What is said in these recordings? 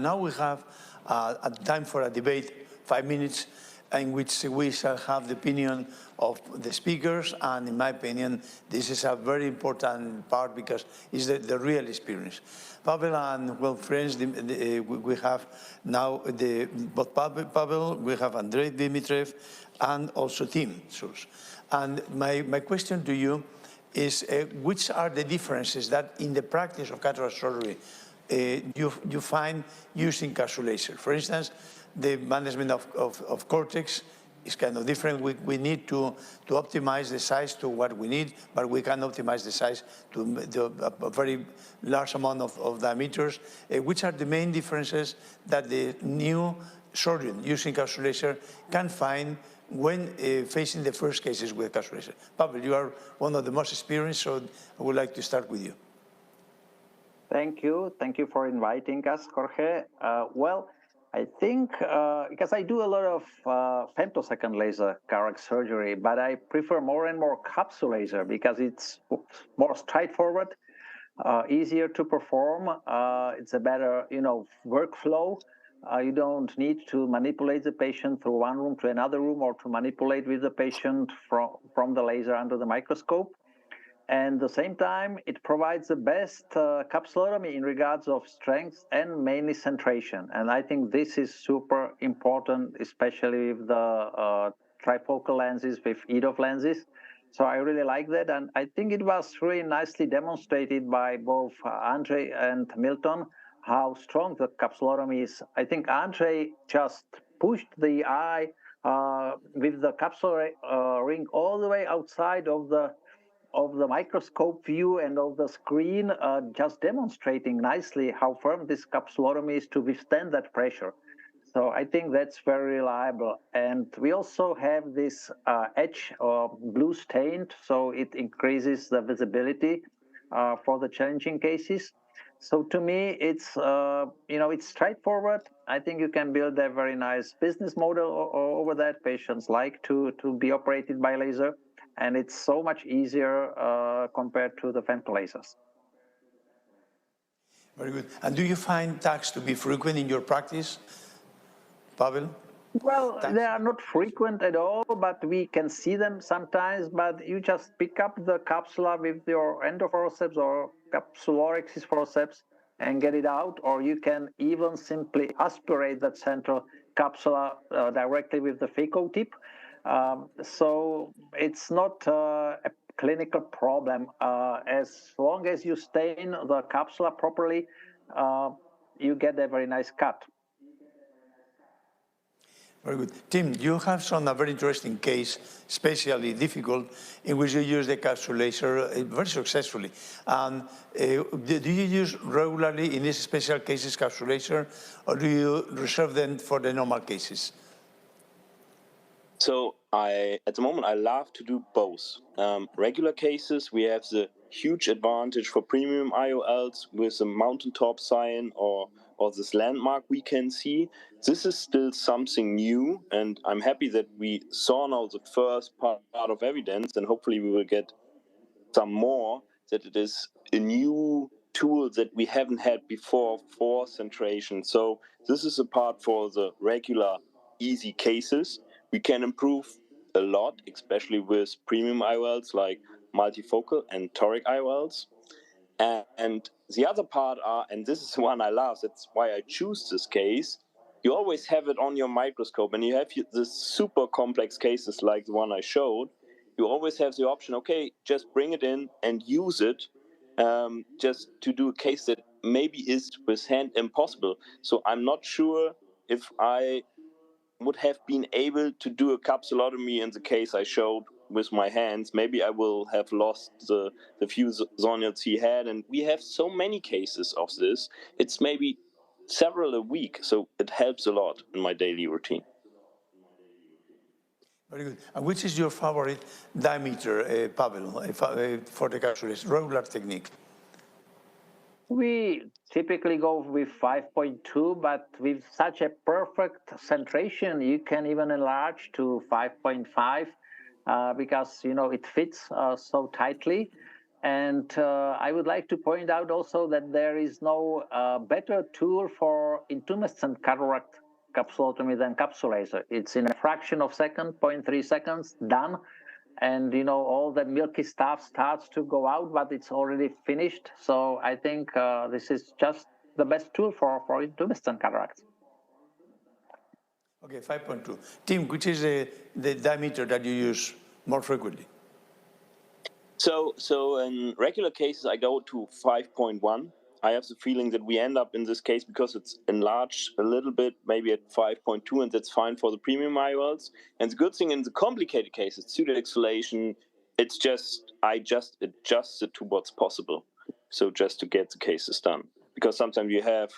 Now we have a time for a debate, 5 minutes, in which we shall have the opinion of the speakers, and in my opinion, this is a very important part because it's the real experience. Pavel and, well, friends, we have now both Pavel, we have Andrzej, Dmitriew, and also Tim Schultz. And my question to you is, which are the differences that in the practice of cataract surgery you find using CAPSULASER? For instance, the management of cortex is kind of different. We need to optimize the size to what we need, but we can optimize the size to a very large amount of diameters. Which are the main differences that the new surgeon using CAPSULASER can find when facing the first cases with CAPSULASER? Pavel, you are one of the most experienced, so I would like to start with you. Thank you. Thank you for inviting us, Jorge. Well, I think, because I do a lot of femtosecond laser cataract surgery, but I prefer more and more CAPSULASER because it's more straightforward, easier to perform. It's a better, workflow. You don't need to manipulate the patient through one room to another room or to manipulate with the patient from the laser under the microscope. And at the same time, it provides the best capsulotomy in regards of strength and mainly centration. And I think this is super important, especially with the trifocal lenses, with EDOF lenses. So I really like that. And I think it was really nicely demonstrated by both Andrzej and Milton, how strong the capsulotomy is. I think Andrzej just pushed the eye with the capsular ring all the way outside of the microscope view and of the screen, just demonstrating nicely how firm this capsulotomy is to withstand that pressure. So I think that's very reliable. And we also have this edge blue stained, so it increases the visibility for the challenging cases. So to me, it's it's straightforward. I think you can build a very nice business model over that. Patients like to be operated by laser, and it's so much easier compared to the femtolasers. Very good. And do you find tags to be frequent in your practice, Pavel? Well, they are not frequent at all, but we can see them sometimes. But you just pick up the capsula with your endoforceps or capsulorhexis forceps and get it out, or you can even simply aspirate that central capsula directly with the phaco tip. So it's not a clinical problem. As long as you stain the capsula properly, you get a very nice cut. Very good. Tim, you have shown a very interesting case, especially difficult, in which you use the CAPSULASER very successfully. Do you use regularly in these special cases CAPSULASER, or do you reserve them for the normal cases? So at the moment, I love to do both. Regular cases, we have the huge advantage for premium IOLs with the mountaintop sign or this landmark we can see. This is still something new, and I'm happy that we saw now the first part of evidence, and hopefully we will get some more, that it is a new tool that we haven't had before for centration. So this is a part for the regular, easy cases. We can improve a lot, especially with premium IOLs like multifocal and toric IOLs. And the other part are, and this is one I love, that's why I choose this case, you always have it on your microscope, and you have this super complex cases like the one I showed. You always have the option, okay, just bring it in and use it, just to do a case that maybe is with hand impossible. So I'm not sure if I would have been able to do a capsulotomy in the case I showed with my hands. Maybe I will have lost the few zoniates he had, and we have so many cases of this. It's maybe several a week, so it helps a lot in my daily routine. Very good. And which is your favorite diameter, Pavel, for the CAPSULASER, regular technique? We typically go with 5.2, but with such a perfect centration, you can even enlarge to 5.5 because, it fits so tightly. And I would like to point out also that there is no better tool for intumescent cataract capsulotomy than CAPSULASER. It's in a fraction of a second, 0.3 seconds, done. And, you know, all the milky stuff starts to go out, but it's already finished. So I think this is just the best tool for intumescent cataracts. Okay, 5.2. Tim, which is the diameter that you use more frequently? So in regular cases, I go to 5.1. I have the feeling that we end up in this case because it's enlarged a little bit, maybe at 5.2, and that's fine for the premium IOLs. And the good thing in the complicated cases, pseudoexfoliation, it's just, I just adjust it to what's possible. So just to get the cases done. Because sometimes you have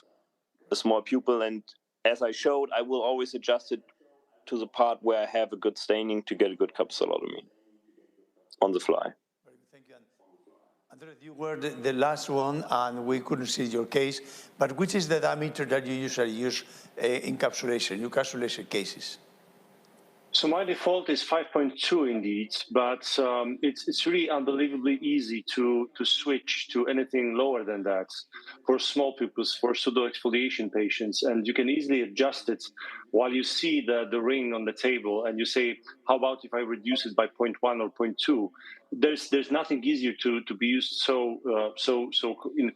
a small pupil, and as I showed, I will always adjust it to the part where I have a good staining to get a good capsulotomy on the fly. Thank you. Andrzej, you were the last one, and we couldn't see your case, but which is the diameter that you usually use in encapsulation, your encapsulation cases? So my default is 5.2 indeed, but it's really unbelievably easy to switch to anything lower than that for small pupils, for pseudoexfoliation patients, and you can easily adjust it while you see the ring on the table, and you say, how about if I reduce it by 0.1 or 0.2? There's nothing easier to be used so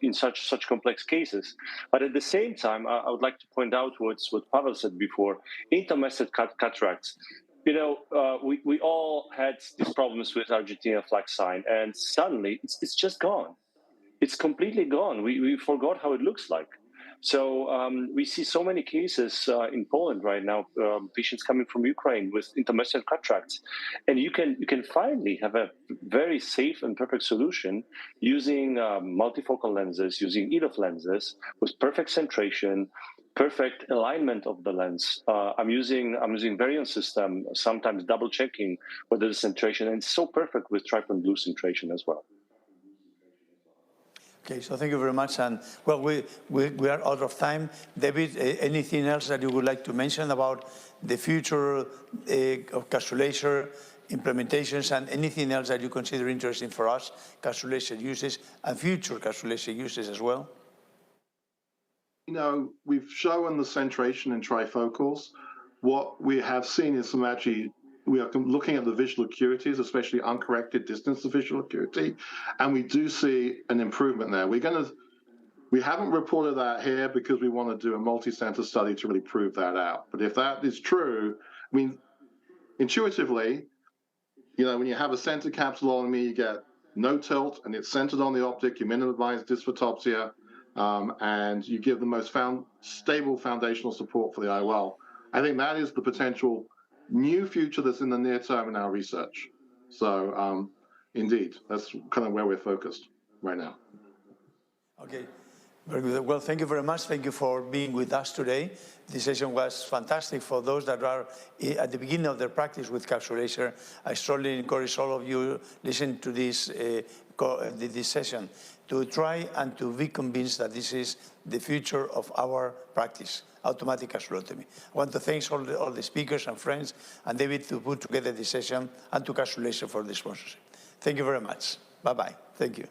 in such complex cases. But at the same time, I would like to point out what Pavel said before: intumescent cataracts. You know, we all had these problems with Argentina flag sign, and suddenly it's just gone. It's completely gone. We forgot how it looks like. So we see so many cases in Poland right now, patients coming from Ukraine with intumescent cataracts, and you can finally have a very safe and perfect solution using multifocal lenses, using EDOF lenses with perfect centration, perfect alignment of the lens. I'm using variant system, sometimes double checking whether the centration, and it's so perfect with trypan blue centration as well. Okay, so thank you very much. And well, we are out of time. David, anything else that you would like to mention about the future of CAPSULASER implementations and anything else that you consider interesting for us, CAPSULASER uses and future CAPSULASER uses as well? You know, we've shown the centration in trifocals. What we have seen is we are looking at the visual acuities, especially uncorrected distance of visual acuity, and we do see an improvement there. We haven't reported that here because we want to do a multi-center study to really prove that out. But if that is true, I mean, intuitively, you know, when you have a center capsulotomy, you get no tilt and it's centered on the optic, you minimize dysphotopsia, and you give the most stable foundational support for the IOL. I think that is the potential new future that's in the near term in our research. So indeed, that's kind of where we're focused right now. Okay, very good. Well, thank you very much. Thank you for being with us today. This session was fantastic for those that are at the beginning of their practice with CAPSULASER. I strongly encourage all of you listen to this session to try and to be convinced that this is the future of our practice, automatic capsulotomy. I want to thank all the speakers and friends and David to put together this session and to CAPSULASER for the sponsorship. Thank you very much. Bye-bye. Thank you.